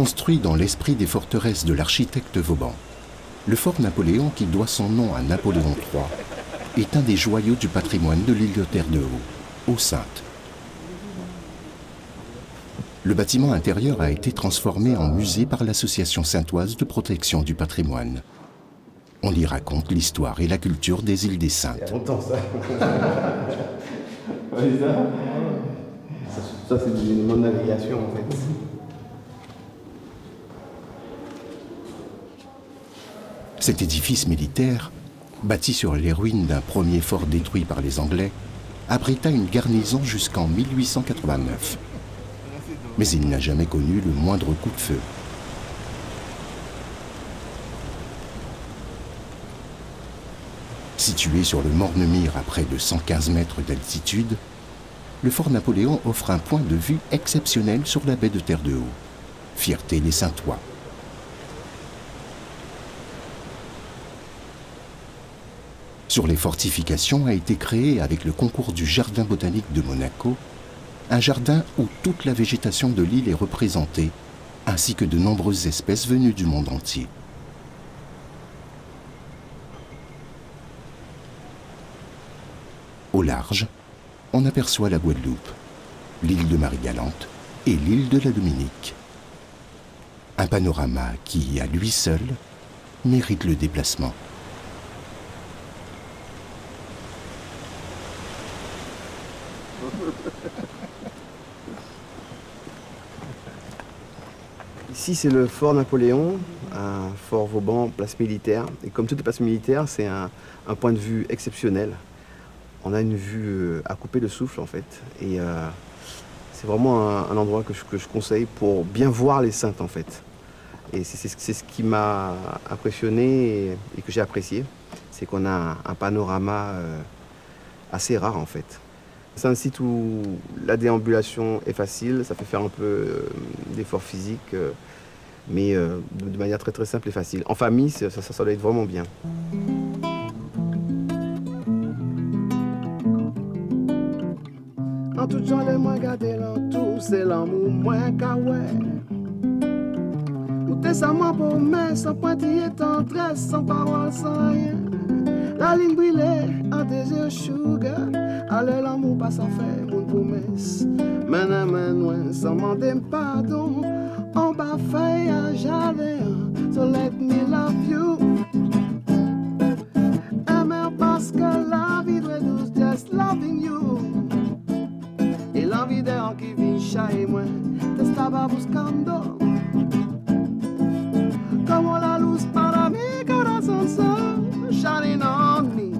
Construit dans l'esprit des forteresses de l'architecte Vauban, le fort Napoléon, qui doit son nom à Napoléon III, est un des joyaux du patrimoine de l'île de Terre-de-Haut, aux Saintes. Le bâtiment intérieur a été transformé en musée par l'Association saintoise de protection du patrimoine. On y raconte l'histoire et la culture des îles des Saintes. Il y a longtemps ça. Ça c'est du élément de navigation en fait. Cet édifice militaire, bâti sur les ruines d'un premier fort détruit par les Anglais, abrita une garnison jusqu'en 1889. Mais il n'a jamais connu le moindre coup de feu. Situé sur le Morne-Mire à près de 115 mètres d'altitude, le fort Napoléon offre un point de vue exceptionnel sur la baie de Terre-de-Haut, fierté des Saintois. Sur les fortifications a été créé avec le concours du Jardin botanique de Monaco, un jardin où toute la végétation de l'île est représentée, ainsi que de nombreuses espèces venues du monde entier. Au large, on aperçoit la Guadeloupe, l'île de Marie-Galante et l'île de la Dominique. Un panorama qui, à lui seul, mérite le déplacement. Ici c'est le fort Napoléon, un fort Vauban, place militaire. Et comme toutes les places militaires, c'est un point de vue exceptionnel. On a une vue à couper le souffle en fait. Et c'est vraiment un endroit que je conseille pour bien voir les Saintes en fait. Et c'est ce qui m'a impressionné et que j'ai apprécié. C'est qu'on a un panorama assez rare en fait. C'est un site où la déambulation est facile, ça fait faire un peu d'effort physique, mais de manière très très simple et facile. En famille, ça doit être vraiment bien. En tout genre, les moins gardés l'entour, c'est l'amour moins kawaii. Ou t'es ça moi pour mais sans pointiller tendresse, sans parole, sans rien. La ligne brûlée, un désir sugar. Allez, l'amour pas sans faire mon promesse. Maintenant, loin, sans demander pardon. On va faire à jardin. So let me love you. Aimer parce que la vie est douce, just loving you. Et l'envie d'air qui vient chat et moi, te estaba buscando. Como la luz para mi corazón so shining on me.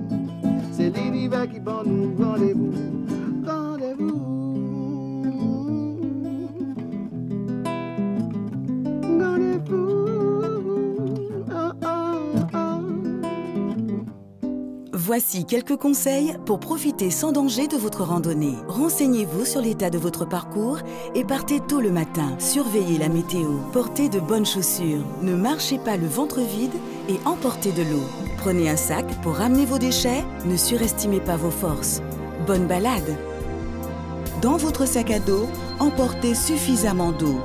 C'est l'univers qui bat nous rendez-vous, rendez-vous, rendez-vous. Oh, oh, oh. Voici quelques conseils pour profiter sans danger de votre randonnée. Renseignez-vous sur l'état de votre parcours et partez tôt le matin. Surveillez la météo. Portez de bonnes chaussures. Ne marchez pas le ventre vide et emportez de l'eau. Prenez un sac pour ramener vos déchets. Ne surestimez pas vos forces. Bonne balade. Dans votre sac à dos, emportez suffisamment d'eau.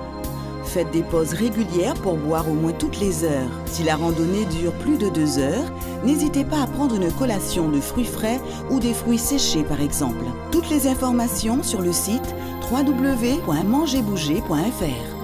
Faites des pauses régulières pour boire au moins toutes les heures. Si la randonnée dure plus de 2 heures, n'hésitez pas à prendre une collation de fruits frais ou des fruits séchés par exemple. Toutes les informations sur le site www.mangerbouger.fr.